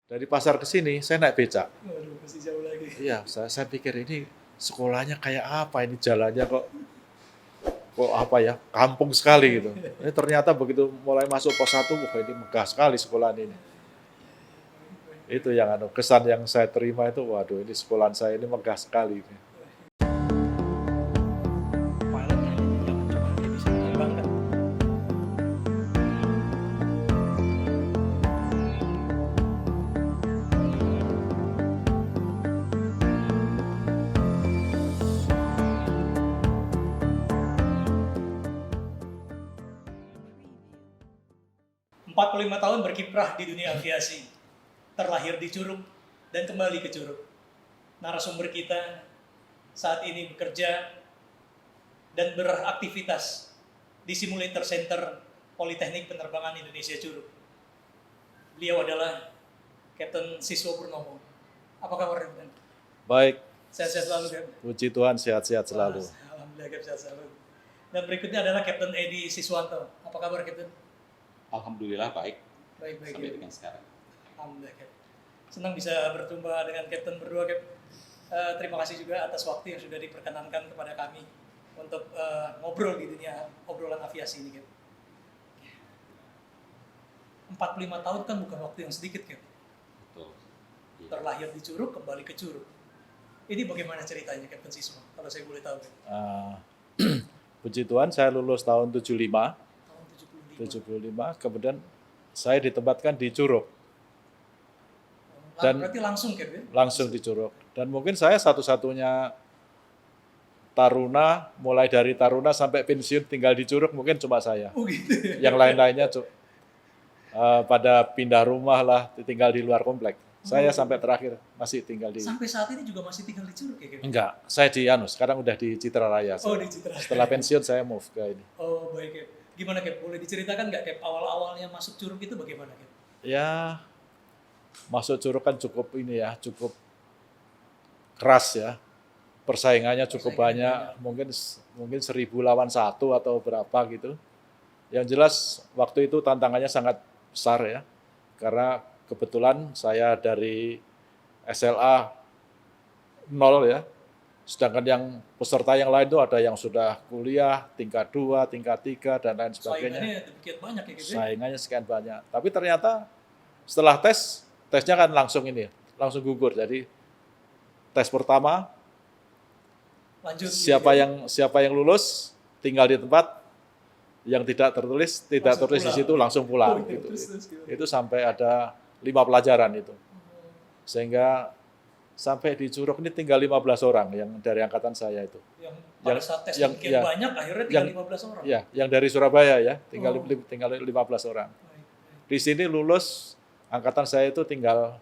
Dari pasar ke sini saya naik becak. Waduh, masih jauh lagi. Iya, saya pikir ini sekolahnya kayak apa ini jalannya kok kok apa ya, kampung sekali gitu. Ini ternyata begitu mulai masuk pos 1, wah ini megah sekali sekolah ini. Itu yang kesan yang saya terima itu, waduh ini sekolahan saya ini megah sekali. Pilot kayaknya jangan coba nanti bisa diterbangkan. 45 tahun berkiprah di dunia aviasi, terlahir di Curug dan kembali ke Curug. Narasumber kita saat ini bekerja dan beraktivitas di Simulator Center Politeknik Penerbangan Indonesia Curug. Beliau adalah Kapten Siswo Purnomo. Apa kabar, Kapten? Baik, Sehat-sehat selalu, Kapten. puji Tuhan sehat-sehat selalu. Alhamdulillah, Kapten, sehat selalu. Dan berikutnya adalah Kapten Edi Siswanto. Apa kabar, Kapten? Alhamdulillah baik. Baik-baik. Sampai dengan sekarang. Alhamdulillah, Kapten. Senang bisa berjumpa dengan Kapten berdua, Kapten. Terima kasih juga atas waktu yang sudah diperkenankan kepada kami untuk ngobrol di dunia obrolan aviasi ini, Kapten. 45 tahun kan bukan waktu yang sedikit, Kapten. Betul. Iya. Terlahir di Curug, kembali ke Curug. Ini bagaimana ceritanya, Kapten Siswa? Kalau saya boleh tahu, Kapten. Puji Tuhan saya lulus tahun 75, Tahun 75. kemudian saya ditempatkan di Curug, Dan- Berarti langsung, Kapten? langsung di Curug. Dan mungkin saya satu-satunya taruna, mulai dari taruna sampai pensiun tinggal di Curug mungkin cuma saya. Oh gitu. Yang lain-lainnya pada pindah rumah lah, tinggal di luar komplek. Saya sampai terakhir masih tinggal di... Sampai saat ini juga masih tinggal di Curug ya, Kapten? Enggak, saya di sekarang udah di Citra Raya. Oh, di Citra. Setelah pensiun saya move ke ini. Oh, baik, Cap. Gimana, Cap? Boleh diceritakan nggak, Cap? Awal-awalnya masuk Curug itu bagaimana, Cap? Ya, masuk Curug kan cukup ini ya, cukup keras ya. Persaingannya cukup Persaingannya banyak, mungkin 1000 lawan 1 atau berapa gitu. Yang jelas waktu itu tantangannya sangat besar ya. Karena kebetulan saya dari SLA 0 ya. Sedangkan yang peserta yang lain itu ada yang sudah kuliah, tingkat 2, tingkat 3, dan lain sebagainya. Saingannya demikian banyak ya, Cap? Saingannya sekian banyak. Tapi ternyata setelah tesnya kan langsung gugur. Jadi tes pertama, Lanjut. siapa yang lulus tinggal di tempat, yang tidak tertulis Langsung tertulis di pulang. situ langsung pulang. Oh, iya, Gitu. terus gimana? Itu sampai ada 5 pelajaran itu. Sehingga sampai di Curug ini tinggal 15 orang yang dari angkatan saya itu. Yang pada saat tes demikian banyak, akhirnya tinggal 15 orang. Ya, yang dari Surabaya ya, tinggal Oh. tinggal 15 orang. Baik, baik. Di sini lulus angkatan saya itu tinggal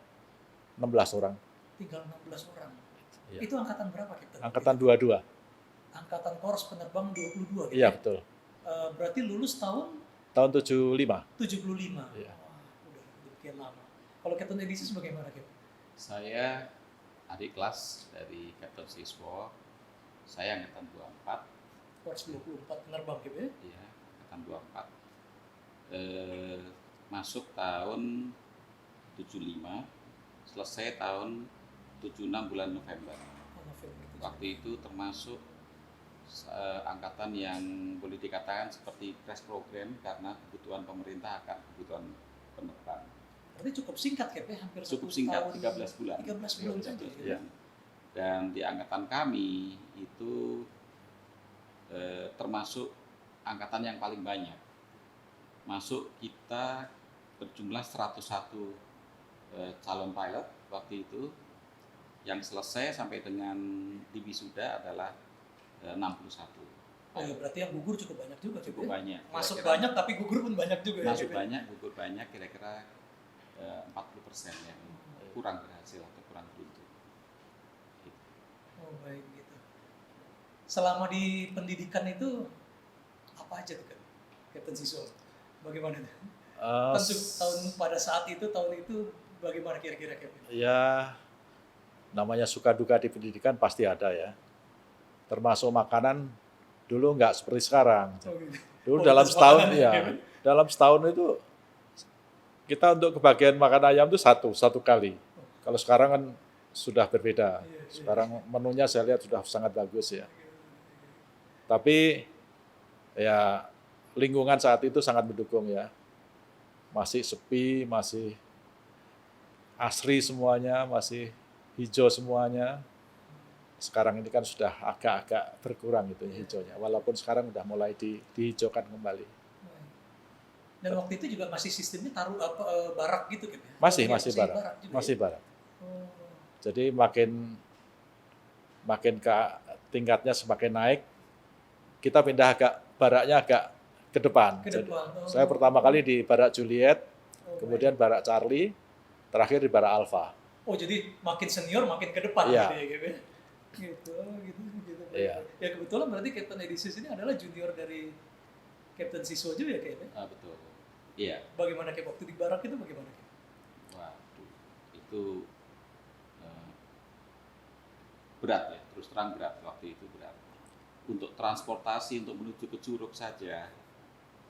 16 orang. Tinggal 16 orang. Iya. Itu angkatan berapa, Captain? Angkatan 22. Angkatan Korps Penerbang 22, gitu. Iya, betul. Berarti lulus tahun Tahun 75. 75. Iya. Wah, udah demikian lama. Kalau Captain Edisi bagaimana, Cap? Saya adik kelas dari Kapten Siswo. Saya angkatan 24. Korps 24 penerbang, Cap, ya? Ya, angkatan 24. Masuk tahun 75. Selesai tahun 76 bulan November. Oh, November. Waktu itu termasuk angkatan yang boleh dikatakan seperti crash program karena kebutuhan pemerintah akan kebutuhan penerbang. Berarti cukup singkat, Cap, ya? Hampir Cukup 1 singkat, tahun. 13 bulan. 13 bulan saja. 13 Cap. bulan. Dan di angkatan kami itu termasuk angkatan yang paling banyak. Masuk kita berjumlah 101 calon pilot waktu itu. Yang selesai sampai dengan di wisuda adalah 61. Oh, ya, berarti yang gugur cukup banyak juga, Cap, Cukup ya? banyak. Masuk Kira-kira banyak tapi gugur pun banyak juga, ya, Masuk Cap, ya? banyak, gugur banyak, kira-kira 40% yang kurang berhasil atau kurang beruntung. Oh, baik, gitu. Selama di pendidikan itu apa aja tuh, Cap? Captain Siswa? Bagaimana tuh? Eh, Pada saat itu, tahun itu bagaimana kira-kira, Cap? Ya, namanya suka duka di pendidikan pasti ada ya. Termasuk makanan dulu nggak seperti sekarang. Oh, gitu. Dulu Kualitas dalam setahun makanan, ya, Cap? dalam setahun itu kita untuk kebagian makan ayam itu satu kali. Kalau sekarang kan sudah berbeda. Sekarang menunya saya lihat sudah sangat bagus ya. Tapi ya lingkungan saat itu sangat mendukung ya. Masih sepi, masih asri semuanya, masih hijau semuanya. Sekarang ini kan sudah agak-agak berkurang itu hijaunya. Walaupun sekarang sudah mulai dihijaukan kembali. Dan waktu itu juga masih sistemnya barak gitu kan ya? Masih Juga barat. juga Masih ya? barat. Oh. Jadi makin ke tingkatnya semakin naik, kita pindah baraknya agak ke depan. Ke Jadi, depan. saya pertama kali di barak Juliet, Oh, kemudian barak Charlie, terakhir di barak Alpha. oh, jadi makin senior makin ke depan Iya. gitu ya, gitu. Gitu. Iya. Ya kebetulan berarti Captain Edisius ini adalah junior dari Captain Siswa juga ya kayaknya. Betul. Iya. Bagaimana kayak waktu di barak itu bagaimana? Waduh, itu berat ya, terus terang berat, waktu itu berat. Untuk transportasi, untuk menuju ke Curug saja,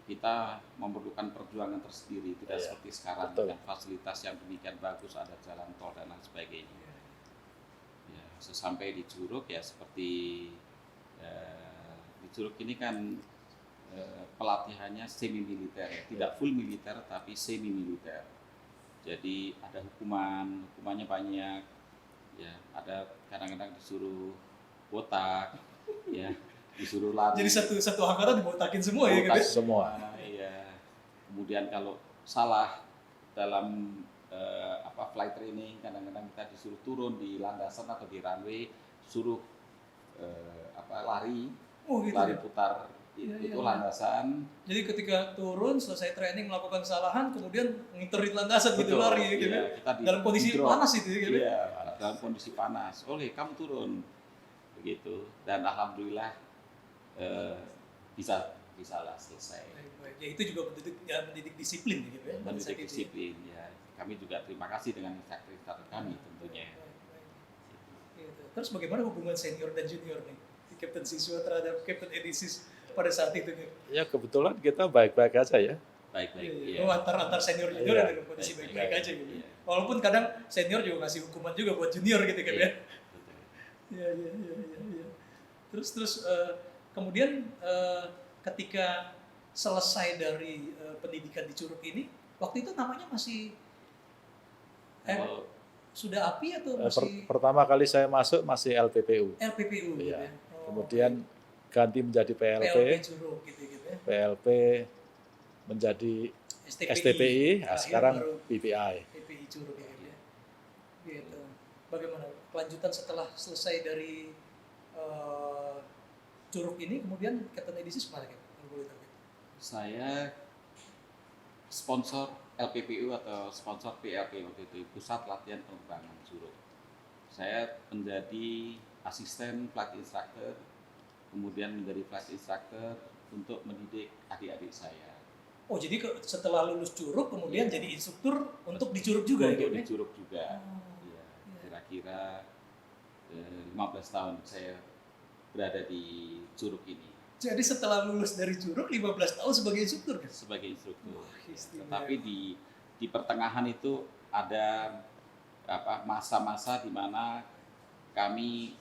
kita memerlukan perjuangan tersendiri, tidak Iya, seperti sekarang betul. dengan fasilitas yang demikian bagus, ada jalan tol dan lain sebagainya. Ya, sesampai di Curug ya seperti di Curug ini kan pelatihannya semi militer, ya. Tidak full militer tapi semi militer. Jadi ada hukumannya banyak, ya ada kadang-kadang disuruh botak, ya disuruh lari. Jadi satu angkatan dibotakin semua ya Botak gitu. Semua. Iya. Kemudian kalau salah dalam flight training, kadang-kadang kita disuruh turun di landasan atau di runway, suruh lari, Oh gitu. lari Ya. putar Iya, itu iya. landasan. Jadi ketika turun selesai training melakukan kesalahan kemudian ngiter di landasan gitu Betul, lari ya gitu. iya, kita Dalam kondisi di-drop. panas itu ya gitu. Iya, dalam kondisi panas. Oke, kamu turun, begitu. Dan alhamdulillah bisalah selesai. Baik. Ya itu juga mendidik disiplin gitu ya. pada saat Mendidik itu ya. disiplin. Ya, kami juga terima kasih dengan instruktur kami tentunya. Baik. Gitu. Terus bagaimana hubungan senior dan junior nih? Captain Siswa terhadap Captain Edisius pada saat itu nih? Ya kebetulan kita baik-baik aja ya. Baik-baik. Iya. Iya. Oh, antar senior junior Iya. ada kondisi Baik-baik. baik-baik aja gitu. Iya. Walaupun kadang senior juga ngasih hukuman juga buat junior gitu kan Iya, ya. betul. Iya. Terus kemudian ketika selesai dari pendidikan di Curug ini, waktu itu namanya masih Kalau sudah API atau masih Pertama kali saya masuk masih LPPU. LPPU gitu Iya. ya? Oh, Kemudian ganti menjadi PLP PLP, Curug gitu ya. PLP menjadi STPI, STPI, nah, terakhir sekarang baru PPI. PPI Curug ya. Gitu. Bagaimana kelanjutan setelah selesai dari Curug ini, kemudian Captain Edisius kemana kan? Kalau boleh tahu. saya sponsor LPPU atau sponsor PLP waktu itu, Pusat Latihan Penerbangan Curug. Saya menjadi asisten flight instructor, kemudian menjadi flight instructor untuk mendidik adik-adik saya. Oh jadi setelah lulus Curug kemudian Iya. jadi instruktur untuk di Curug juga Untuk ya? di Curug juga. Oh, Ya, iya. kira-kira 15 tahun saya berada di Curug ini Jadi setelah lulus dari Curug 15 tahun sebagai instruktur kan? sebagai instruktur. Wah, istimewa. Tetapi di pertengahan itu ada masa-masa di mana kami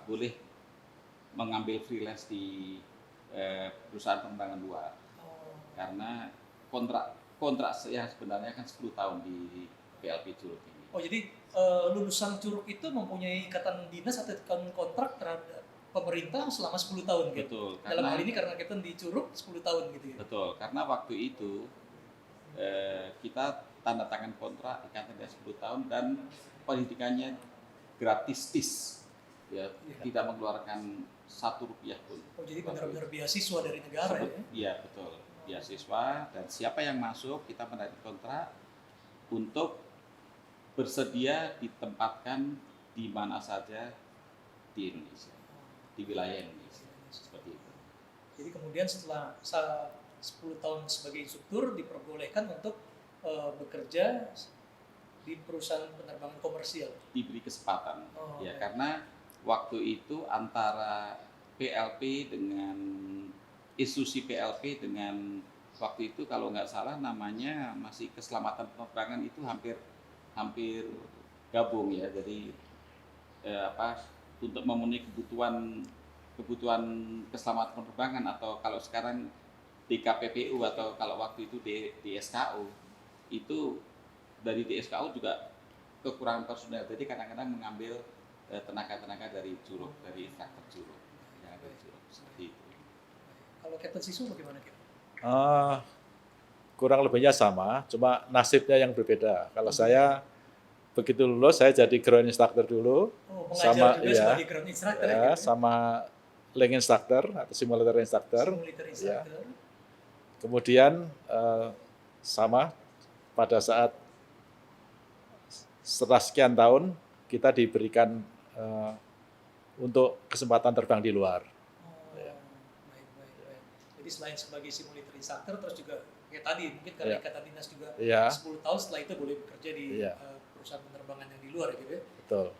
boleh mengambil freelance di perusahaan penerbangan luar, Oh, karena kontrak saya sebenarnya kan 10 tahun di PLP Curug ini. oh jadi lulusan Curug itu mempunyai ikatan dinas atau ikatan kontrak terhadap pemerintah selama 10 tahun gitu? Betul, Dalam hal ini karena Captain di Curug 10 tahun gitu ya? betul, karena waktu itu kita tanda tangan kontrak ikatan dia 10 tahun dan pendidikannya gratis, ya, Iya. tidak mengeluarkan 1 rupiah pun. Oh jadi benar-benar beasiswa dari negara ya? Iya, betul, beasiswa, dan siapa yang masuk kita menarik kontrak untuk bersedia ditempatkan di mana saja di Indonesia, di wilayah Indonesia, seperti itu. Jadi kemudian setelah 10 tahun sebagai instruktur diperbolehkan untuk bekerja di perusahaan penerbangan komersial. Diberi kesempatan, Oh, ya, oke. karena waktu itu antara PLP dengan institusi PLP dengan waktu itu kalau nggak salah namanya masih keselamatan penerbangan, itu hampir hampir gabung ya. Jadi untuk memenuhi kebutuhan kebutuhan keselamatan penerbangan, atau kalau sekarang DKPPU, atau kalau waktu itu DSKO, itu dari DSKO juga kekurangan personel. Jadi kadang-kadang mengambil tenaga-tenaga dari Curug, dari instruktur Curug, yang ada di Curug, seperti itu. Kalau Captain Sisu bagaimana, Cap? Kurang lebihnya sama, cuma nasibnya yang berbeda. Kalau saya begitu lulus, saya jadi ground instructor dulu, Oh, mengajar juga sebagai ground instructor ya, Cap? sama link instructor atau simulator instructor. Simulator instructor. Kemudian sama pada saat setelah sekian tahun kita diberikan untuk kesempatan terbang di luar. Baik. Jadi selain sebagai simulator instructor, terus juga kayak tadi mungkin karena ikatan dinas juga 10 tahun setelah itu boleh bekerja di perusahaan penerbangan yang di luar gitu ya. Betul.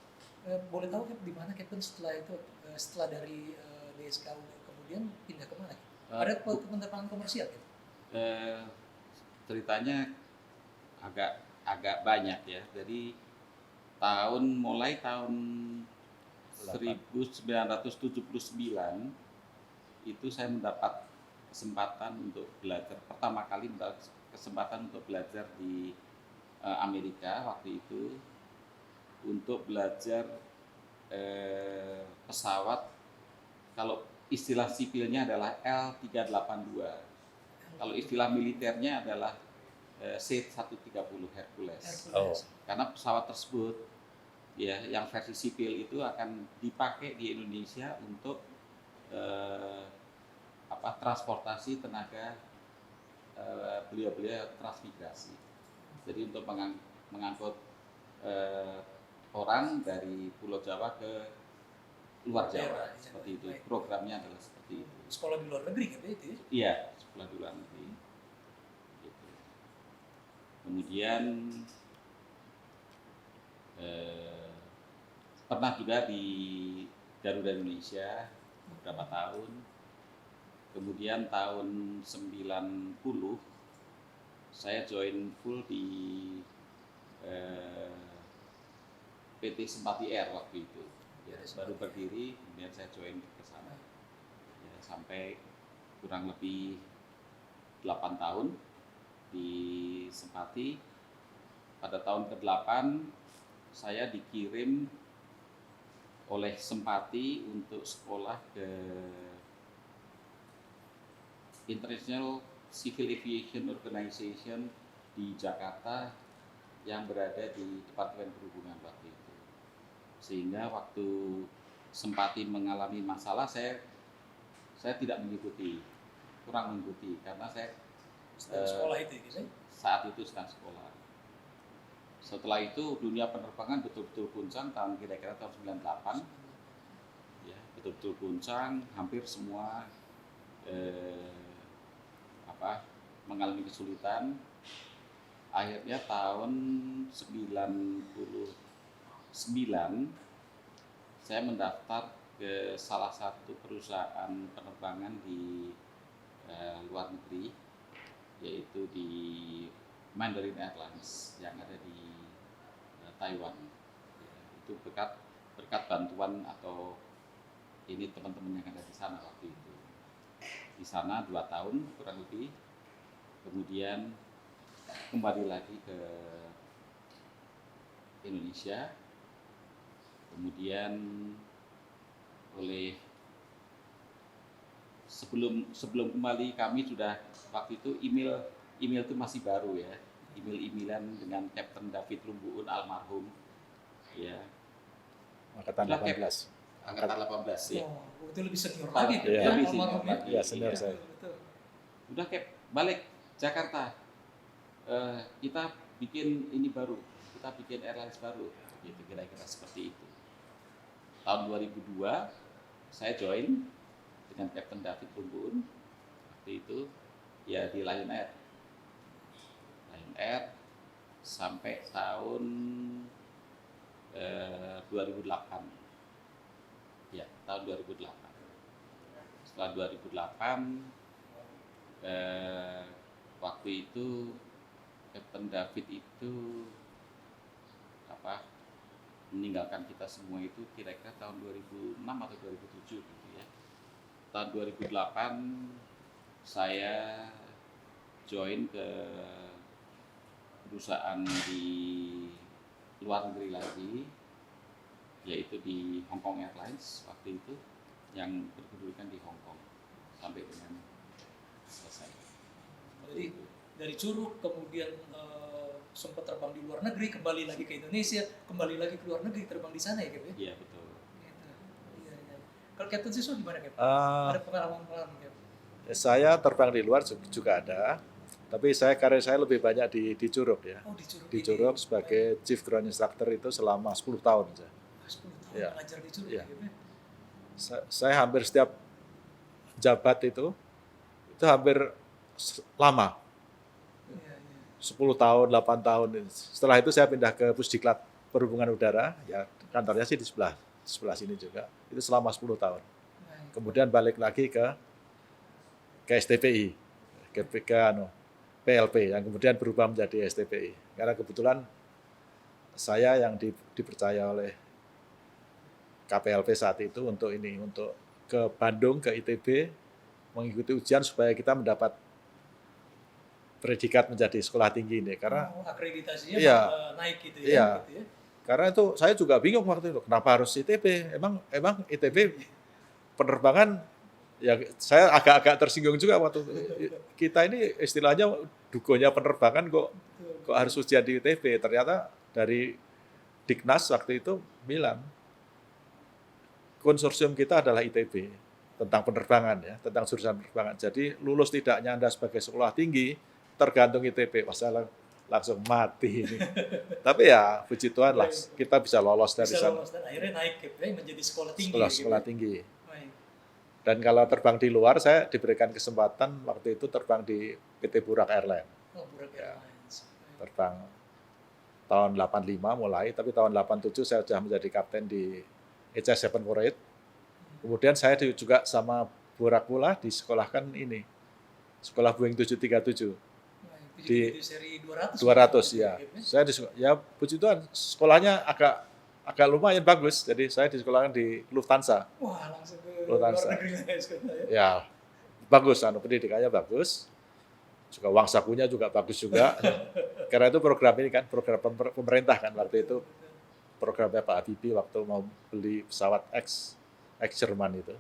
Boleh tahu di mana Captain setelah itu, setelah dari DSKU kemudian pindah ke mana? Ada penerbangan komersial gitu? Ceritanya agak banyak ya. Jadi mulai tahun 1979 itu saya mendapat kesempatan untuk belajar, pertama kali mendapat kesempatan untuk belajar di Amerika waktu itu, untuk belajar pesawat, kalau istilah sipilnya adalah L382, kalau istilah militernya adalah C-130 Hercules. Karena pesawat tersebut ya, yang versi sipil itu akan dipakai di Indonesia untuk transportasi tenaga beliau-beliau transmigrasi. Jadi untuk mengangkut orang dari Pulau Jawa ke luar Jawa, seperti itu. Programnya adalah seperti itu. Sekolah di luar negeri gitu itu? Iya, sekolah di luar negeri. Gitu. Kemudian pernah juga di Garuda Indonesia beberapa tahun. Kemudian tahun 90 saya join full di PT Sempati Air waktu itu. Ya, baru berdiri, kemudian saya join ke sana. Ya, sampai kurang lebih 8 tahun di Sempati. Pada tahun ke-8 saya dikirim oleh Sempati untuk sekolah ke International Civil Aviation Organization di Jakarta yang berada di Departemen Perhubungan waktu itu. Sehingga waktu Sempati mengalami masalah, saya tidak mengikuti, kurang mengikuti, karena saya sekolah itu gitu. Saat itu sedang sekolah. Setelah itu dunia penerbangan betul-betul guncang kira-kira tahun 98. Ya, betul-betul guncang, hampir semua mengalami kesulitan. Akhirnya tahun 99 saya mendaftar ke salah satu perusahaan penerbangan di luar negeri, yaitu di Mandarin Airlines yang ada di Taiwan. Ya, itu berkat bantuan atau ini teman-teman yang ada di sana waktu itu. Di sana 2 tahun kurang lebih, kemudian kembali lagi ke Indonesia, kemudian sebelum kembali kami sudah, waktu itu email itu masih baru ya, email-emailan dengan Kapten David Lumbuun almarhum ya, Angkatan 18. Angkatan 18 ya. Oh, itu lebih senior lagi kan? Ya, lebih senior almarhum ya? lagi. Ya, senior saya. Betul. Udah Cap, balik Jakarta. Kita bikin ini baru, kita bikin airlines baru, gitu kira-kira seperti itu. Tahun 2002 saya join dengan Kapten David Lumbuun waktu itu ya di Lion Air sampai tahun 2008. Ya, tahun 2008. Setelah 2008 waktu itu Captain David itu apa meninggalkan kita semua itu kira-kira tahun 2006 atau 2007 gitu ya. Tahun 2008 saya join ke perusahaan di luar negeri lagi, yaitu di Hong Kong Airlines waktu itu, yang berkedudukan di Hong Kong sampai dengan selesai. Jadi dari Curug kemudian sempat terbang di luar negeri, kembali lagi ke Indonesia, kembali lagi ke luar negeri, terbang di sana ya Cap ya? Iya betul. Gitu. Iya, iya. Kalau Captain Siswa gimana Cap? Eh, Ada pengalaman-pengalaman Cap? saya terbang di luar juga ada, tapi karir saya lebih banyak di Curug ya. Oh di Curug Di ini. Curug sebagai Chief Ground Instructor itu selama 10 tahun. 10 tahun Iya. mengajar di Curug Iya. ya Cap ya? Saya hampir setiap jabat itu hampir lama, Iya, iya. 10 tahun, 8 tahun. Setelah itu saya pindah ke Pusdiklat Perhubungan Udara, ya kantornya sih di sebelah sini juga. Itu selama 10 tahun. Baik. Kemudian balik lagi ke STPI, ke PLP, yang kemudian berubah menjadi STPI. Karena kebetulan saya yang dipercaya oleh KPLP saat itu untuk ke Bandung, ke ITB, mengikuti ujian supaya kita mendapat predikat menjadi sekolah tinggi ini. Karena akreditasinya Iya. Naik gitu ya. Iya. Gitu ya. Karena itu saya juga bingung waktu itu, kenapa harus ITB? Emang ITB penerbangan, ya saya agak-agak tersinggung juga waktu itu. Kita ini istilahnya dugonya penerbangan kok harus ujian di ITB. Ternyata dari Diknas waktu itu bilang konsorsium kita adalah ITB tentang penerbangan ya, tentang jurusan penerbangan. Jadi lulus tidaknya Anda sebagai sekolah tinggi tergantung ITB. Wah, saya langsung mati ini. Tapi ya puji Tuhan lah kita bisa lolos dari Bisa sana. lolos dan akhirnya naik Cap ya, menjadi sekolah tinggi. Sekolah gitu. tinggi. Baik. Dan kalau terbang di luar, saya diberikan kesempatan waktu itu terbang di PT Burak Airline. Oh, Burak Ya. Airlines. Baik. Terbang tahun 85 mulai, tapi tahun 87 saya sudah menjadi kapten di ECS 748. Kemudian saya juga sama Burak pula disekolahkan ini, sekolah Boeing 737. Baik. Di seri 200. 200 ya. Cap, Saya ya puji Tuhan sekolahnya agak lumayan bagus. Jadi saya disekolahkan di Lufthansa. Wah, langsung ke Lufthansa. luar negeri lah ya sekarang ya. Ya bagus, pendidikannya bagus. Juga uang sakunya juga bagus juga. Karena itu program ini kan, program pemerintah kan waktu itu. Programnya Pak Habibie waktu mau beli pesawat X Jerman itu.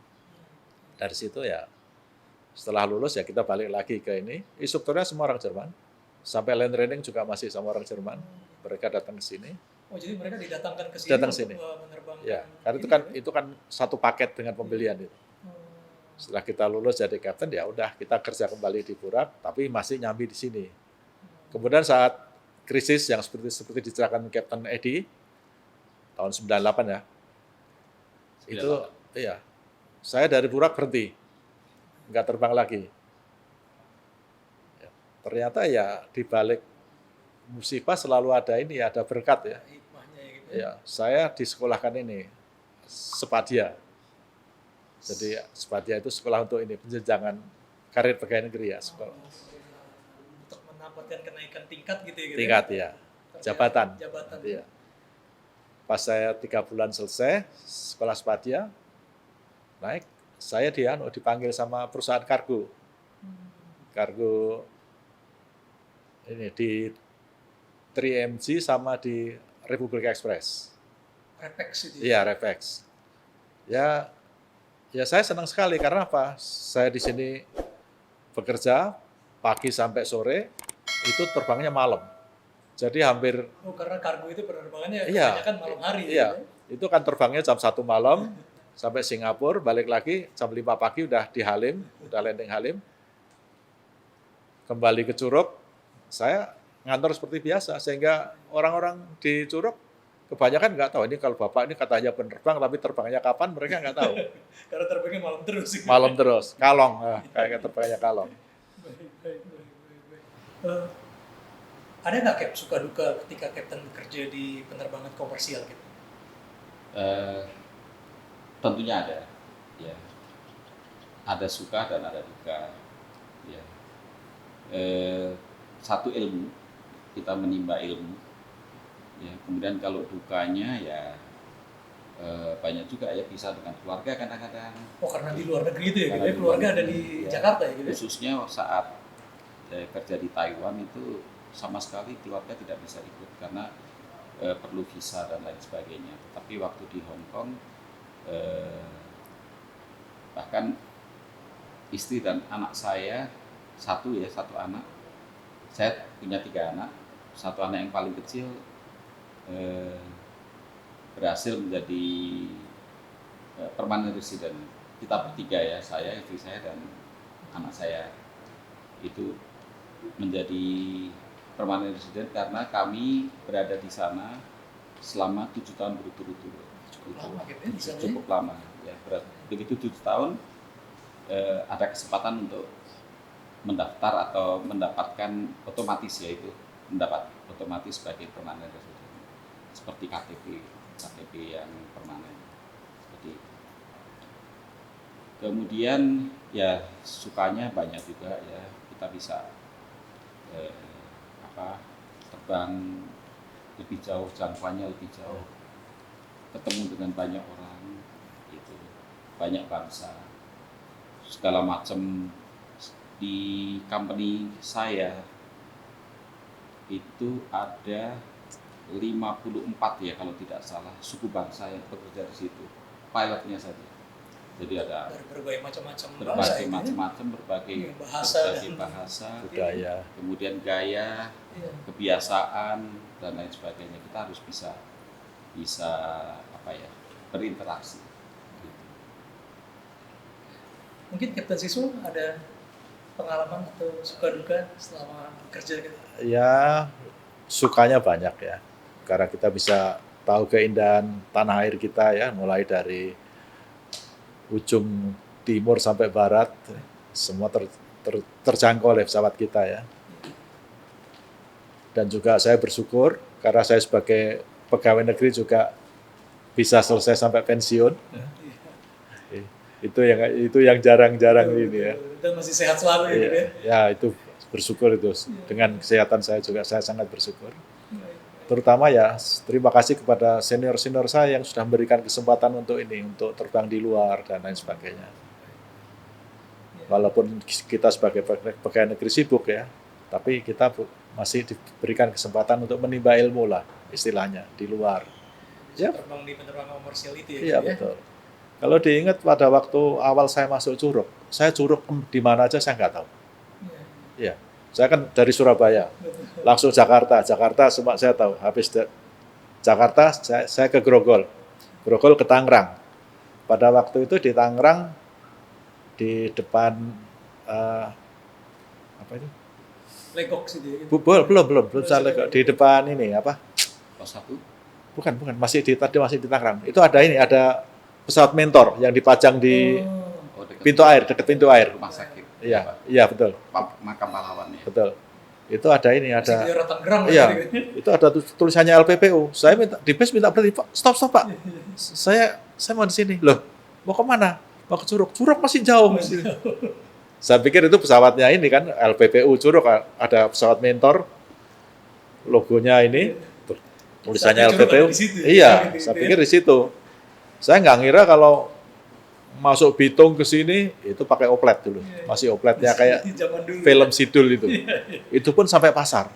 Dari situ ya setelah lulus ya kita balik lagi ke ini. Instrukturnya semua orang Jerman. Sampai land training juga masih sama orang Jerman. Mereka datang ke sini. Oh, jadi mereka didatangkan ke sini Datang untuk sini. menerbangkan. Ya, karena ini itu kan satu paket dengan pembelian itu. Setelah kita lulus jadi kapten ya udah kita kerja kembali di Burak, tapi masih nyambi di sini. Kemudian saat krisis yang seperti diceritakan Kapten Edi tahun 98 ya. Itu iya. Saya dari Burak berhenti. Nggak terbang lagi. Ya, ternyata ya di balik musibah selalu ada ada berkat ya. hikmahnya ya gitu. Ya, saya disekolahkan ini Sepadia. Jadi Sepadia itu sekolah untuk ini penjenjangan karir pegawai negeri ya, sekolah. Untuk mendapatkan kenaikan tingkat gitu ya. Gitu Tingkat ya, jabatan. Jabatan. Iya. Pas saya 3 bulan selesai sekolah Sepadia, naik, saya dipanggil sama perusahaan kargo. Kargo ini di 3MG sama di Republic Express. Repex itu. Iya, Repex. Ya saya senang sekali karena apa? Saya di sini bekerja pagi sampai sore, itu terbangnya malam. Jadi hampir Oh, karena kargo itu penerbangannya Iya. kebanyakan malam hari. iya, Ya. itu kan terbangnya jam 1 malam sampai Singapura, balik lagi jam 5 pagi udah di Halim, udah landing Halim. Kembali ke Curug, saya ngantor seperti biasa sehingga orang-orang di Curug kebanyakan nggak tahu ini kalau Bapak ini katanya penerbang tapi terbangnya kapan mereka nggak tahu. Karena terbangnya malam terus. Malam terus, kalong, kayak terbangnya kalong. Baik. Ada nggak Cap suka duka ketika Captain bekerja di penerbangan komersial Cap? Tentunya ada, ya. Ada suka dan ada duka, ya. Satu ilmu, kita menimba ilmu. Ya, kemudian kalau dukanya ya banyak juga ya, bisa dengan keluarga kadang-kadang. Oh, karena di luar negeri itu ya, Karena gitu ya? di Keluarga luar ada negeri, di ya. Jakarta ya, gitu ya? Khususnya saat kerja di Taiwan itu sama sekali keluarga tidak bisa ikut karena perlu visa dan lain sebagainya. Tapi waktu di Hong Kong bahkan istri dan anak saya satu anak. Saya punya 3 anak. Satu anak yang paling kecil berhasil menjadi permanent resident. Kita bertiga ya, saya, istri saya dan anak saya itu menjadi permanent resident karena kami berada di sana selama 7 tahun berturut-turut. Cukup lama gitu ya, di sana ya? Cukup lama ya. Begitu 7 tahun ada kesempatan untuk mendaftar atau mendapatkan otomatis, yaitu mendapat otomatis sebagai permanent resident seperti KTP yang permanen seperti itu. Kemudian ya sukanya banyak juga ya, kita bisa terbang lebih jauh, jangkauannya lebih jauh, ketemu dengan banyak orang gitu, banyak bangsa, segala macam. Di company saya itu ada 54 ya kalau tidak salah suku bangsa yang bekerja di situ, pilotnya saja. Jadi ada Dari berbagai macam-macam bangsa berbagai itu ya? macam-macam, berbagai Bahasa budaya, kemudian gaya, Iya. kebiasaan dan lain sebagainya. Kita harus bisa berinteraksi. Gitu. Mungkin Kapten Siswa ada pengalaman atau suka duka selama bekerja gitu? Ya, sukanya banyak ya, karena kita bisa tahu keindahan tanah air kita ya, mulai dari ujung timur sampai barat, semua terjangkau oleh pesawat kita ya. Dan juga saya bersyukur karena saya sebagai pegawai negeri juga bisa selesai sampai pensiun. Itu yang jarang-jarang ini ya. Dan masih sehat selalu ya, gitu ya? Ya, itu bersyukur itu. Dengan kesehatan saya juga saya sangat bersyukur. Terutama ya terima kasih kepada senior-senior saya yang sudah memberikan kesempatan untuk terbang di luar dan lain sebagainya. Walaupun kita sebagai pegawai negeri sibuk ya, tapi kita masih diberikan kesempatan untuk menimba ilmu lah istilahnya di luar. Ya. Terbang di penerbangan komersial itu ya? Iya, betul. Kalau diingat pada waktu awal saya masuk Curug, saya Curug di mana aja saya nggak tahu. Iya. Saya kan dari Surabaya, langsung Jakarta semua saya tahu. Habis Jakarta, saya ke Grogol ke Tangerang. Pada waktu itu di Tangerang, di depan apa itu? Legok sih dia. Belum saya Legok. Di depan ini apa? Pos 1? Bukan, masih di Tangerang. Itu ada pesawat Mentor yang dipajang di dekat pintu air. Rumah sakit. Iya betul. Makam pahlawan ya. Betul. Itu ada Tangerang. Iya. Itu ada tulisannya LPPU. Saya di bus minta berhenti, Pak. Stop Pak. Saya mau di sini. Loh, mau kemana? Mau ke Curug. Curug masih jauh. Saya pikir itu pesawatnya ini kan LPPU Curug, ada pesawat Mentor. Logonya ini tulisannya LPPU. Iya, saya pikir di situ. Saya nggak ngira kalau masuk Bitung ke sini itu pakai oplet dulu, masih opletnya kayak film Sidul itu. Itu pun sampai pasar.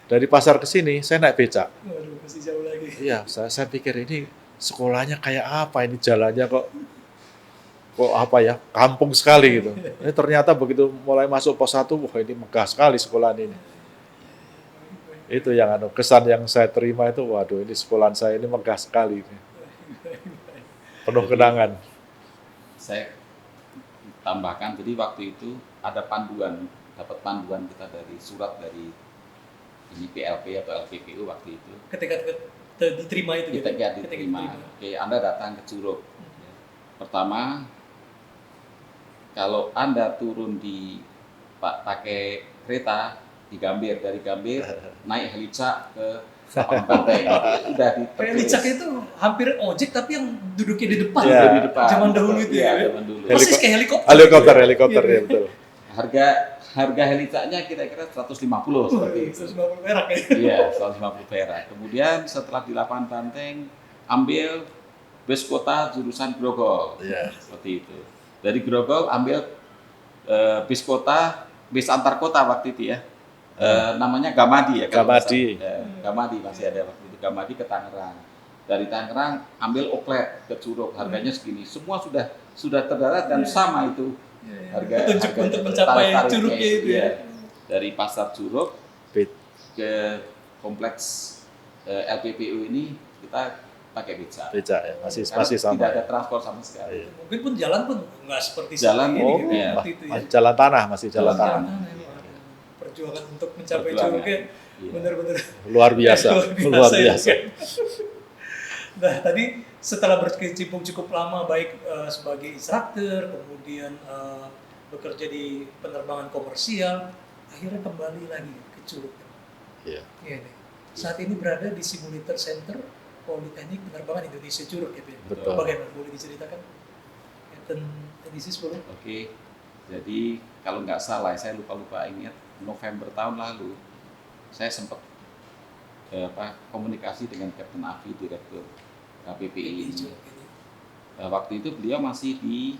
Dari pasar ke sini saya naik becak. Masih jauh lagi. Iya, saya pikir ini sekolahnya kayak apa, ini jalannya kok apa ya, kampung sekali gitu. Ini ternyata begitu mulai masuk pos 1, wah ini megah sekali sekolahan ini. Itu yang kesan yang saya terima itu, waduh ini sekolahan saya ini megah sekali. Penuh kenangan. Saya tambahkan, jadi waktu itu ada dapat panduan kita dari surat dari ini PLP atau LPPU waktu itu. Ketika diterima itu Ketika diterima. Oke, Anda datang ke Curug. Pertama, kalau Anda turun pakai kereta di Gambir, dari Gambir naik Helicak ke lapangan banteng, udah Helicak itu hampir ojek tapi yang duduknya di depan. Ya. Di depan. Zaman dahulu itu ya. Zaman dulu. Persis kayak helikopter. Helikopter ya betul. harga helicanya kira-kira 150 seperti itu. 150 perak ya. Iya, 150 perak. Kemudian setelah di lapangan banteng, ambil bus kota jurusan Grogol. Iya. Seperti itu. Dari Grogol ambil bis kota, bis antar kota waktu itu ya. Namanya Gamadi ya. kalau Gamadi. nggak salah. Gamadi masih ada waktu itu. Gamadi ke Tangerang. Dari Tangerang ambil Oklet ke Curug, harganya segini. Semua sudah terdarat dan sama itu. Harga Untuk mencapai tarif-tarifnya Curugnya itu ya. Dari pasar Curug Bit. ke kompleks LPPU ini kita pakai beca. Beca ya, masih Karena sama. tidak ada Ya. transport sama sekali. Iya. Mungkin pun jalan pun nggak seperti Jalan, saat ini Oh, gitu iya. waktu itu ya. masih jalan tanah, masih jalan Jalan tanah. Ya. Perjuangan untuk mencapai Perjuangan. Curugnya Iya. benar-benar Luar biasa, luar ya, biasa. kan? Nah, tadi setelah berkecimpung cukup lama baik sebagai instruktur, kemudian bekerja di penerbangan komersial, akhirnya kembali lagi ke Curug. Iya. Iya nih. Saat ini berada di Simulator Center Politeknik Penerbangan Indonesia Curug ya, Ben? Betul. Bagaimana boleh diceritakan? Captain Edisis boleh? Oke, jadi kalau nggak salah, saya lupa ingat November tahun lalu, saya sempat komunikasi dengan Kapten Afi, Direktur KPPI Di ini. Curug ini. Waktu itu beliau masih di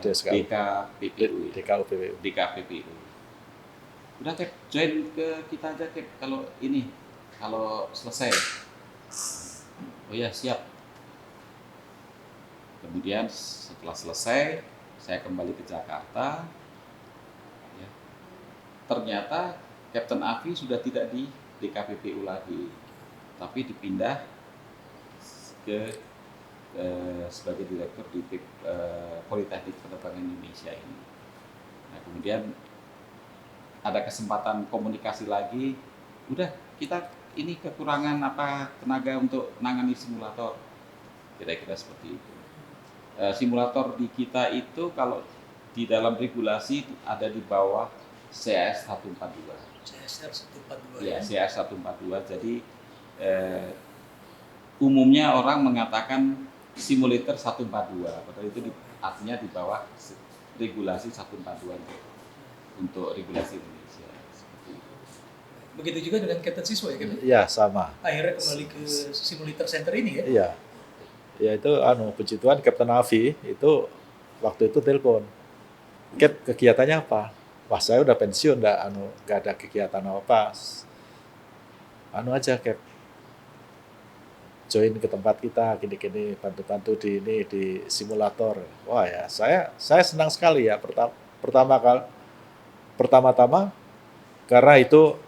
DSKU. DKPPU. DKUPWU. DKPPU. Udah Cap, join ke kita aja Cap, kalau selesai. Oh ya, siap. Kemudian setelah selesai, saya kembali ke Jakarta. Ya. Ternyata Kapten Afi sudah tidak di DKPPU lagi, tapi dipindah ke sebagai direktur di Politeknik Penerbangan Indonesia ini. Nah, kemudian ada kesempatan komunikasi lagi, udah kita ini kekurangan tenaga untuk menangani simulator, kira-kira seperti itu. Simulator di kita itu kalau di dalam regulasi ada di bawah CAS 142. CSR 142 Ya, CAS 142. Jadi umumnya orang mengatakan simulator 142, padahal itu artinya di bawah regulasi 142 untuk regulasi Indonesia. Seperti itu. Begitu juga dengan Captain Siswa ya, Captain? Iya, sama. Akhirnya kembali ke Simulator Center ini ya? Iya. Ya itu puji Tuhan Kapten Afi itu waktu itu telepon. Cap, kegiatannya apa? Wah, saya udah pensiun, nggak ada kegiatan apa. Aja Cap. Join ke tempat kita, gini-gini, bantu-bantu di simulator. Wah ya, saya senang sekali ya pertama-tama karena itu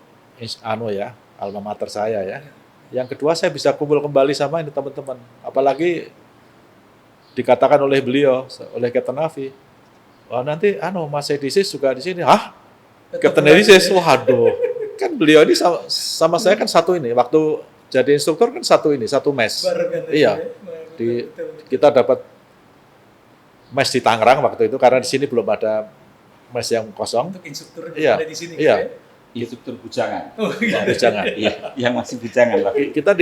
alma mater saya ya. Yang kedua, saya bisa kumpul kembali sama ini teman-teman. Apalagi dikatakan oleh beliau, oleh Kapten Afi, wah nanti Mas Edisis juga di sini. Hah? Kapten Edisis? Waduh. Kan beliau ini sama saya kan satu ini. Waktu jadi instruktur kan satu mes. Barengan Iya. ya? Betul. Kita dapat mes di Tangerang waktu itu karena di sini belum ada mes yang kosong. Untuk instruktur Iya, ada di sini iya. gitu ya? Instruktur bujangan. Oh, iya. Jangan. Iya, yang masih bujangan lah. Kita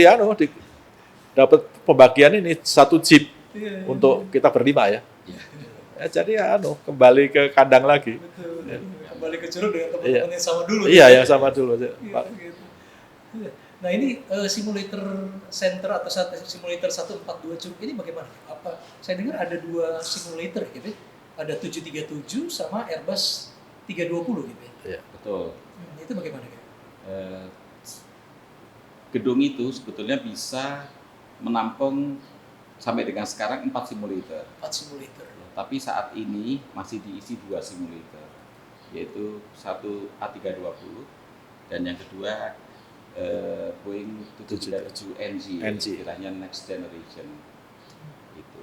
dapat pembagian ini satu jeep Iya, iya. untuk kita berlima ya. Iya. Ya, jadi kembali ke kandang lagi. Betul. Kembali ke Curug dengan Iya. teman-teman yang sama dulu. Iya, yang sama dulu. Iya, gitu. Iya. Nah ini simulator center atau simulator 142 Curug ini bagaimana? Apa? Saya dengar ada 2 simulator gitu ya? Ada 737 sama Airbus 320 gitu ya? Iya. Betul. Itu bagaimana ya? Gedung itu sebetulnya bisa menampung sampai dengan sekarang 4 simulator. 4 simulator. Tapi saat ini masih diisi 2 simulator, yaitu satu A320 dan yang kedua Boeing 737 NG, istilahnya next generation. Itu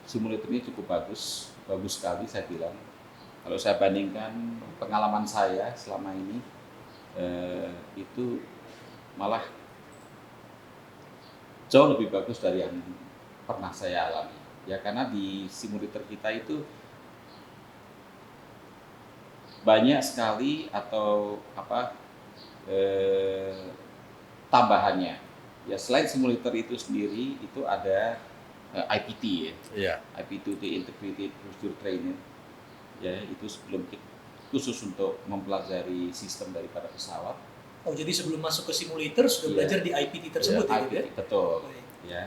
simulatornya cukup bagus sekali saya bilang. Kalau saya bandingkan pengalaman saya selama ini, itu malah jauh lebih bagus dari yang pernah saya alami. Ya karena di simulator kita itu banyak sekali tambahannya. Ya selain simulator itu sendiri itu ada IPT ya. Iya. IPT Integrated Procedure Training ya itu khusus untuk mempelajari sistem daripada pesawat. Oh, jadi sebelum masuk ke simulator sudah Iya. belajar di IPT tersebut ya, Kip, ya? IPT, betul. Baik. Ya.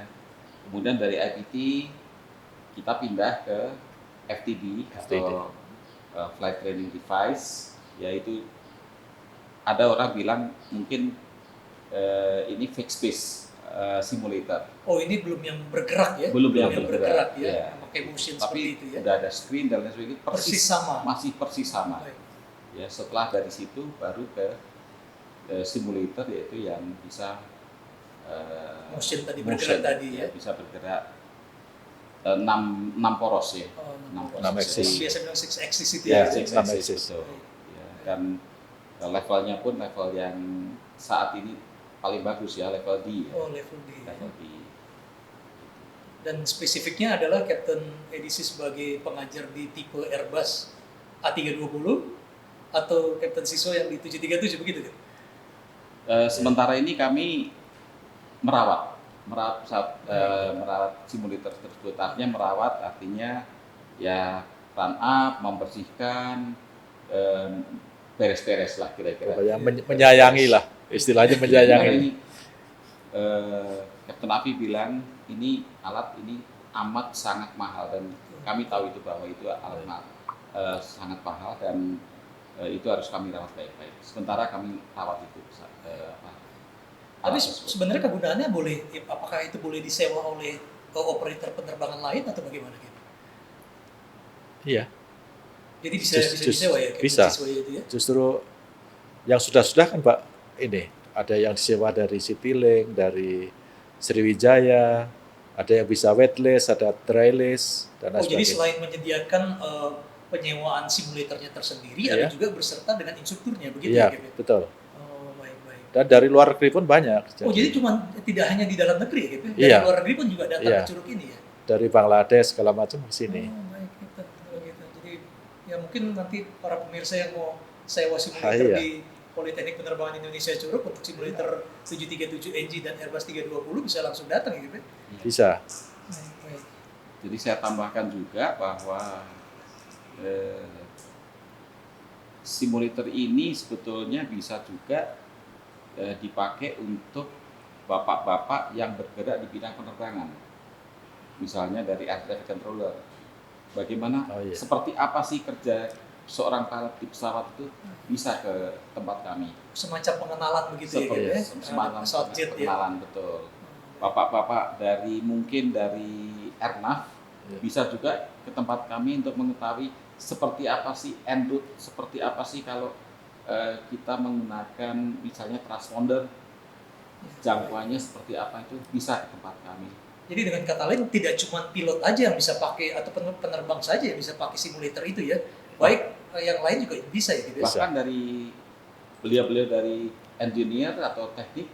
Kemudian dari IPT kita pindah ke FTD atau Flight Training Device, yaitu ada orang bilang mungkin ini fixed base simulator. Oh, ini belum yang bergerak ya? Belum yang bergerak ya, ya. memakai motion Tapi seperti itu ya? udah ada screen dan lain sebagainya, Persis sama. masih persis sama. Baik. Ya, setelah dari situ baru ke simulator, yaitu yang bisa Motion tadi bergerak tadi ya? bisa bergerak 6 poros ya. Oh, 6 axis. Biasa bilang 6 axis itu Ya, ya? Six 6 axis, axis. betul. Ya, dan levelnya pun level yang saat ini paling bagus ya, level D. Ya. Oh, level D. Level D. Dan spesifiknya adalah Captain Edisi sebagai pengajar di tipe Airbus A320 atau Captain Siso yang di 737 begitu kan? Sementara ini kami merawat simulator tersebut. Artinya merawat, artinya ya run up, membersihkan, beres-beres lah kira-kira. Pokoknya menyayangi lah, istilahnya menyayangi. Ini Captain Afi bilang ini alat ini amat sangat mahal, dan kami tahu itu bahwa itu alat sangat mahal, dan itu harus kami rawat baik-baik. Sementara kami rawat itu. Tapi sebenarnya kegunaannya boleh, apakah itu boleh disewa oleh operator penerbangan lain atau bagaimana? Iya, Jadi bisa disewa ya? Bisa. Itu ya? Justru yang sudah-sudah kan Pak, ini ada yang disewa dari Citylink, dari Sriwijaya, ada yang bisa waitlist, ada trailis, dan lain Oh, jadi sebagainya. selain menyediakan penyewaan simulatornya tersendiri, Iya. ada juga berserta dengan instrukturnya, begitu Iya, ya? Kip? betul. Oh, baik-baik. Dan dari luar negeri pun banyak. Oh, jadi cuma tidak hanya di dalam negeri ya? Kip? Dari Iya. luar negeri pun juga datang Iya. ke Curug ini ya? Dari Bangladesh segala macam ke sini. Oh, baik, gitu. Jadi ya mungkin nanti para pemirsa yang mau sewa simulator Iya. di Politeknik Penerbangan Indonesia Curug untuk simulator 737 NG dan Airbus 320 bisa langsung datang ya? Kip? Bisa. Baik. Jadi saya tambahkan juga bahwa simulator ini sebetulnya bisa juga dipakai untuk bapak-bapak yang bergerak di bidang penerbangan. Misalnya dari air traffic controller. Bagaimana, Oh, iya. seperti apa sih kerja seorang pilot di pesawat itu, bisa ke tempat kami. Semacam pengenalan begitu Seperti ya? semacam Pesawat jet ya? pengenalan, betul. Bapak-bapak mungkin dari Airnav Iya. bisa juga ke tempat kami untuk mengetahui seperti apa sih en route, seperti apa sih kalau kita menggunakan misalnya transponder, jangkauannya seperti apa, itu bisa ke tempat kami. Jadi dengan kata lain tidak cuma pilot aja yang bisa pakai atau penerbang saja yang bisa pakai simulator itu ya, baik yang lain juga bisa ya gitu. Bisa. Bahkan dari beliau-beliau dari engineer atau teknik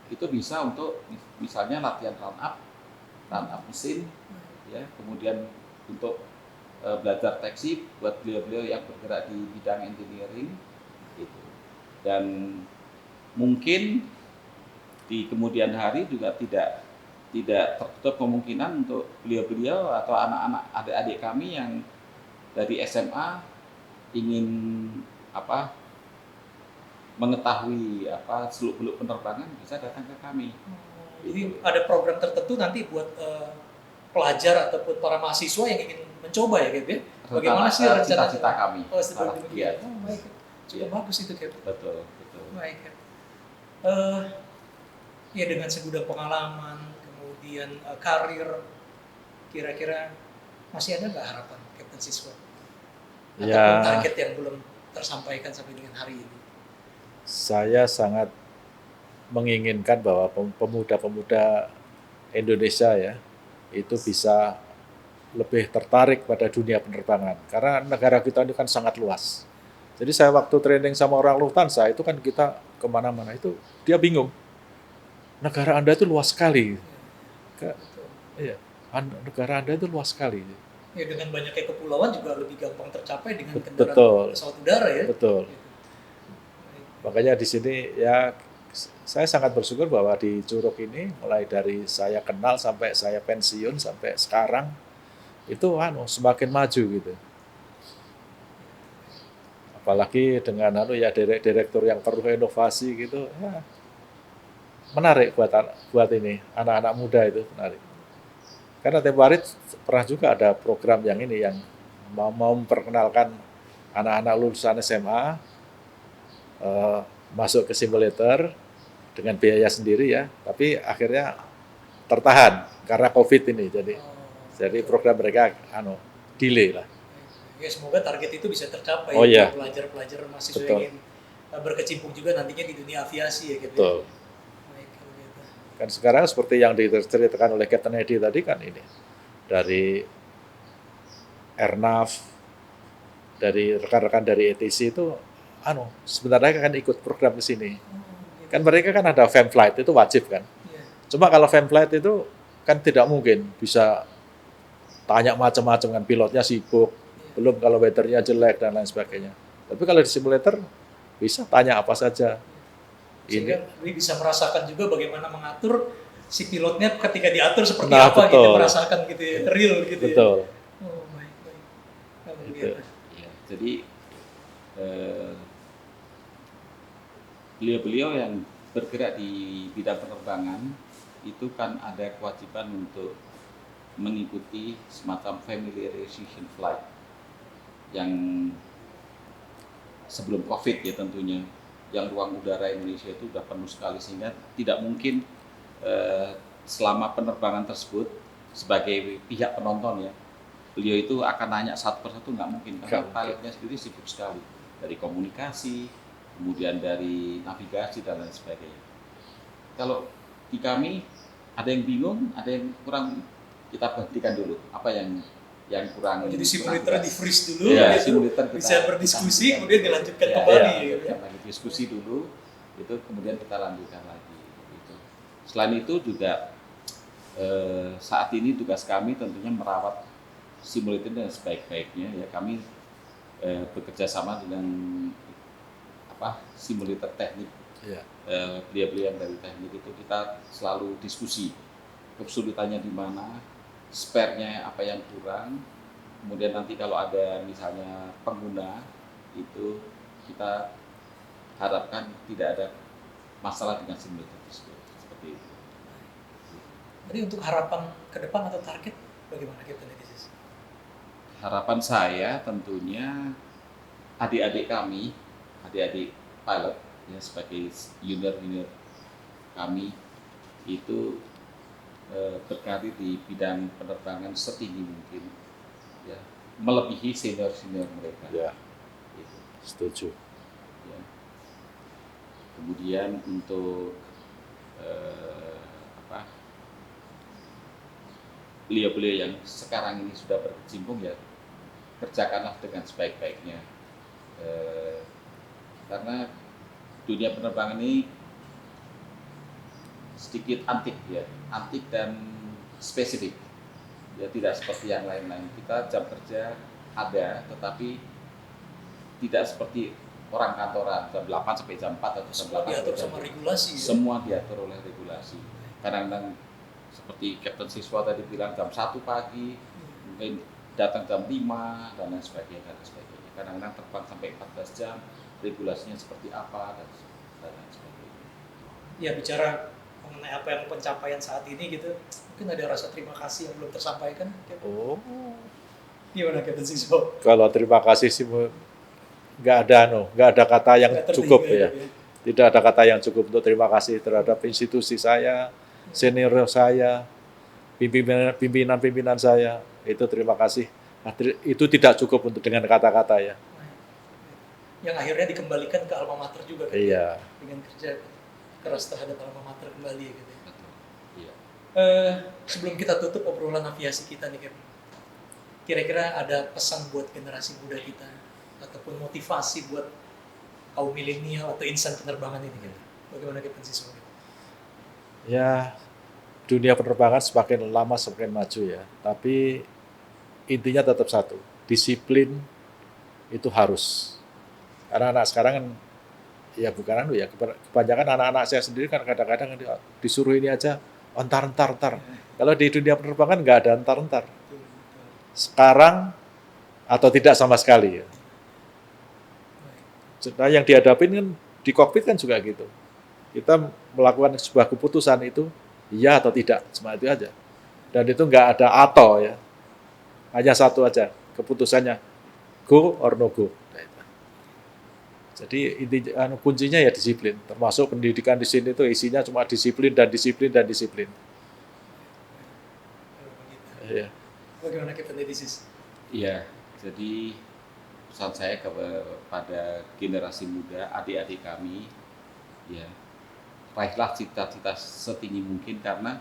itu bisa untuk misalnya latihan run up mesin, ya, kemudian untuk belajar taksi buat beliau-beliau yang bergerak di bidang engineering gitu. Dan mungkin di kemudian hari juga tidak tertutup kemungkinan untuk beliau-beliau atau anak-anak adik-adik kami yang dari SMA ingin mengetahui seluk-beluk penerbangan, bisa datang ke kami. Jadi ada program tertentu nanti buat pelajar ataupun para mahasiswa yang ingin mencoba ya gitu ya. Bagaimana sih rencana cita-cita kami? Oh, seperti Iya. begitu. Oh, baik. Cukup Iya. bagus itu Cap. Betul. Baik. Cap. Ya dengan segudang pengalaman, kemudian karir, kira-kira masih ada nggak harapan Captain Siswa? Ataupun Ya, target yang belum tersampaikan sampai dengan hari ini? saya sangat menginginkan bahwa pemuda-pemuda Indonesia ya itu bisa lebih tertarik pada dunia penerbangan, karena negara kita ini kan sangat luas. Jadi saya waktu training sama orang Lufthansa itu kan kita kemana-mana itu dia bingung, negara Anda itu luas sekali. Betul. Iya, negara Anda itu luas sekali. Ya dengan banyaknya kepulauan juga lebih gampang tercapai dengan Betul. kendaraan pesawat udara ya. Betul. Makanya di sini ya saya sangat bersyukur bahwa di Curug ini mulai dari saya kenal sampai saya pensiun sampai sekarang itu semakin maju gitu. apalagi dengan direktur yang penuh inovasi gitu, ya, menarik buat ini anak-anak muda itu menarik. Karena tempo hari pernah juga ada program yang ini yang mau memperkenalkan anak-anak lulusan SMA masuk ke simulator dengan biaya sendiri ya, tapi akhirnya tertahan karena COVID ini. Jadi program mereka delay lah. Ya semoga target itu bisa tercapai Oh, iya. pelajar-pelajar mahasiswa Betul. yang ingin berkecimpung juga nantinya di dunia aviasi ya gitu. Betul. Baik, kalau gitu. Kan sekarang seperti yang diceritakan oleh Captain Edi tadi kan ini dari Airnav, dari rekan-rekan dari ETC itu sebenarnya kan ikut program ke sini. Gitu. Kan mereka kan ada fan flight itu wajib kan. Iya. Cuma kalau fan flight itu kan tidak mungkin bisa tanya macam-macam kan, pilotnya sibuk, belum kalau weathernya jelek dan lain sebagainya. Tapi kalau di simulator bisa tanya apa saja. Sehingga Dwi bisa merasakan juga bagaimana mengatur si pilotnya ketika diatur seperti Nah, apa gitu, betul. merasakan gitu ya, real gitu Betul. ya. Oh, baik. Kalau Gitu. gitu. Ya, jadi beliau-beliau yang bergerak di bidang penerbangan itu kan ada kewajiban untuk mengikuti semacam familiarization flight yang sebelum COVID ya tentunya, yang ruang udara Indonesia itu sudah penuh sekali sehingga tidak mungkin selama penerbangan tersebut sebagai pihak penonton ya, beliau itu akan nanya satu persatu, nggak mungkin karena pilotnya sendiri sibuk sekali dari komunikasi, kemudian dari navigasi dan lain sebagainya. Kalau di kami ada yang bingung, ada yang kurang, kita berhentikan dulu apa yang kurang. Jadi simulator di freeze dulu, ya, gitu. simulator Bisa berdiskusi, kita kemudian dilanjutkan ya, kembali. Ya, gitu. lagi diskusi dulu, itu kemudian kita lanjutkan lagi. Gitu. Selain itu juga saat ini tugas kami tentunya merawat simulator dengan sebaik-baiknya. Ya, kami bekerja sama dengan simulator teknik. Ya. Beliau-beliau yang dari teknik itu kita selalu diskusi kesulitannya di mana, spare-nya apa yang kurang, kemudian nanti kalau ada misalnya pengguna itu kita harapkan tidak ada masalah dengan simulator tersebut, seperti itu. Jadi untuk harapan ke depan atau target bagaimana Captain Edis? Harapan saya tentunya adik-adik kami, adik-adik pilot ya sebagai junior kami itu berkarir di bidang penerbangan setinggi mungkin, ya, melebihi senior mereka. Ya, Gitu. setuju. Ya. Kemudian untuk beliau-beliau yang sekarang ini sudah berkecimpung ya kerjakanlah dengan sebaik-baiknya, karena dunia penerbangan ini sedikit antik ya, antik dan spesifik. Ya tidak seperti yang lain-lain. Kita jam kerja ada, tetapi tidak seperti orang kantoran jam 8 sampai jam 4 atau jam 8 diatur sampai jam sama 4. regulasi. Semua diatur oleh regulasi. Kadang-kadang seperti Captain Siswa tadi bilang jam 1 pagi, mungkin datang jam 5 dan lain sebagainya. Kadang-kadang terbang sampai 14 jam, regulasinya seperti apa dan lain sebagainya. Ya bicara mengenai apa yang pencapaian saat ini gitu, mungkin ada rasa terima kasih yang belum tersampaikan. Oh, Gimana Captain Siswa? kalau terima kasih sih nggak ada kata yang Nggak cukup terhingga ya. Tidak ada kata yang cukup untuk terima kasih terhadap institusi saya, senior saya, pimpinan saya. Itu terima kasih. Itu tidak cukup untuk dengan kata-kata ya. Yang akhirnya dikembalikan ke alma mater juga kan? Iya. Dengan kerja keras terhadap alma mater kembali gitu. Betul. Iya. Sebelum kita tutup obrolan aviasi kita nih Cap, kira-kira ada pesan buat generasi muda kita ataupun motivasi buat kaum milenial atau insan penerbangan ini Cap? Bagaimana Captain Siswa? Ya, dunia penerbangan semakin lama semakin maju ya. Tapi intinya tetap satu, disiplin itu harus. Karena anak sekarang kan ya bukan kebanyakan anak-anak saya sendiri kan kadang-kadang disuruh ini aja entar. Kalau di dunia penerbangan nggak ada entar. Sekarang atau tidak sama sekali ya. Nah, yang dihadapin kan di kokpit kan juga gitu. Kita melakukan sebuah keputusan itu iya atau tidak, cuma itu aja. Dan itu nggak ada atau ya, hanya satu aja keputusannya, go or no go. Nah, itu. Jadi kuncinya ya disiplin. Termasuk pendidikan di sini itu isinya cuma disiplin dan disiplin dan disiplin. Kalau begitu. Iya. Bagaimana Captain Edisis? Iya, jadi pesan saya kepada generasi muda, adik-adik kami, ya, raihlah cita-cita setinggi mungkin karena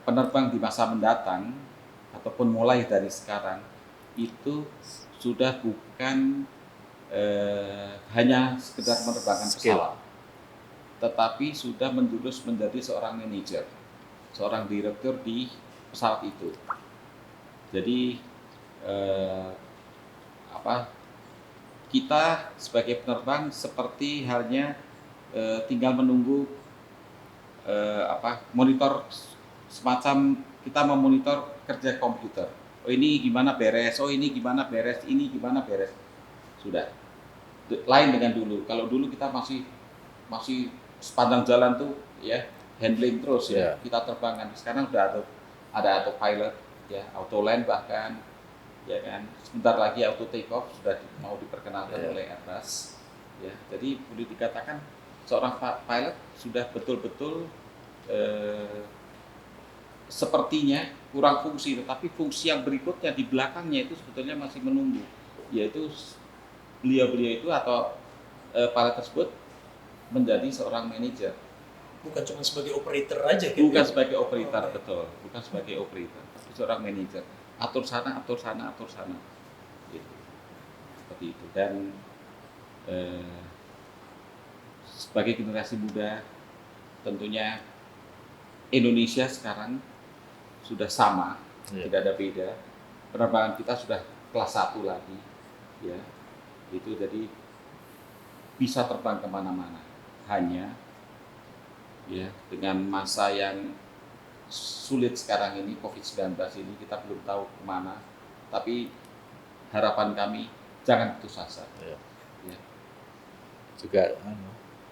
penerbang di masa mendatang ataupun mulai dari sekarang itu sudah bukan hanya sekedar menerbangkan Skill. pesawat, tetapi sudah menjurus menjadi seorang manajer, seorang direktur di pesawat itu. Jadi kita sebagai penerbang seperti halnya tinggal menunggu monitor, semacam kita memonitor kerja komputer. Oh ini gimana beres, oh ini gimana beres, ini gimana beres. Sudah. Lain dengan dulu. Kalau dulu kita masih sepanjang jalan tuh ya handling terus ya. Kita terbangkan. Sekarang sudah ada autopilot ya, auto land bahkan ya kan. Sebentar lagi auto take off sudah mau diperkenalkan oleh Airbus ya. Jadi boleh dikatakan seorang pilot sudah betul-betul sepertinya kurang fungsi, tetapi fungsi yang berikutnya di belakangnya itu sebetulnya masih menunggu, yaitu beliau-beliau itu atau pilot tersebut menjadi seorang manajer. Bukan cuma sebagai operator aja gitu. Bukan sebagai operator, betul. Bukan sebagai operator, tapi seorang manajer. Atur sana, atur sana, atur sana. Gitu. Seperti itu. Dan sebagai generasi muda, tentunya Indonesia sekarang sudah sama, tidak ada beda. Penerbangan kita sudah kelas 1 lagi, ya. Itu jadi bisa terbang kemana-mana. Hanya, ya, dengan masa yang sulit sekarang ini, COVID-19 ini, kita belum tahu kemana. Tapi harapan kami jangan putus asa. Ya. Ya. Juga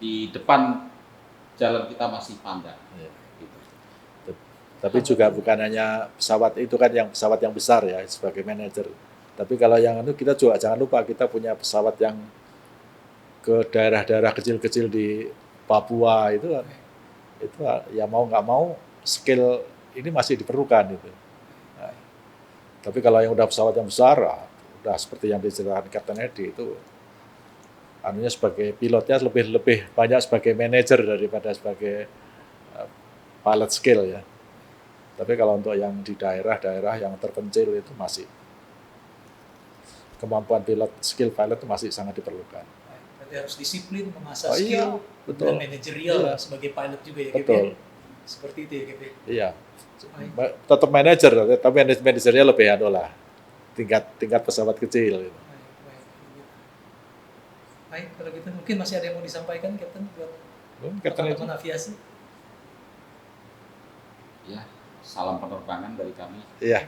di depan jalan kita masih panjang. ya. Gitu. Tapi juga bukan hanya pesawat itu kan yang pesawat yang besar ya sebagai manajer. Tapi kalau yang itu kita juga jangan lupa kita punya pesawat yang ke daerah-daerah kecil-kecil di Papua itu ya mau nggak mau skill ini masih diperlukan itu. Nah, tapi kalau yang udah pesawat yang besar, udah seperti yang diceritakan Captain Edi itu, anunya sebagai pilotnya lebih banyak sebagai manajer daripada sebagai pilot skill ya. Tapi kalau untuk yang di daerah-daerah yang terpencil itu masih kemampuan skill pilot itu masih sangat diperlukan. Berarti harus disiplin, mengasah Iya, skill, betul. dan manajerial Iya. sebagai pilot juga ya. Betul. Gitu ya? Seperti itu ya gitu. Iya. Tetap manajer, tapi manajernya lebih lah. Tingkat pesawat kecil. Gitu. Baik, kalau gitu mungkin masih ada yang mau disampaikan, Captain, buat Captain Edi. teman-teman aviasi. Ya, salam penerbangan dari kami. Iya.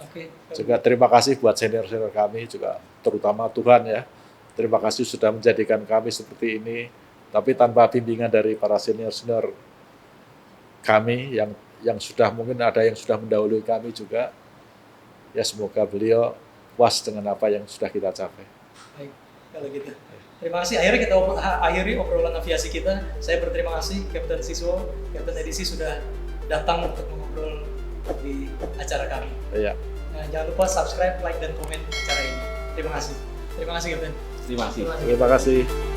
Oke. Juga terima kasih buat senior-senior kami juga, terutama Tuhan ya. Terima kasih sudah menjadikan kami seperti ini. Tapi tanpa bimbingan dari para senior-senior kami yang sudah mungkin ada yang sudah mendahului kami juga. Ya semoga beliau puas dengan apa yang sudah kita capai. Baik, kalau gitu. Terima kasih. Akhirnya kita akhiri obrolan aviasi kita. Saya berterima kasih Captain Siswo, Captain Edisi sudah datang untuk mengobrol di acara kami. Iya. Nah, jangan lupa subscribe, like, dan komen acara ini. Terima kasih. Terima kasih, Captain. Terima kasih. Terima kasih.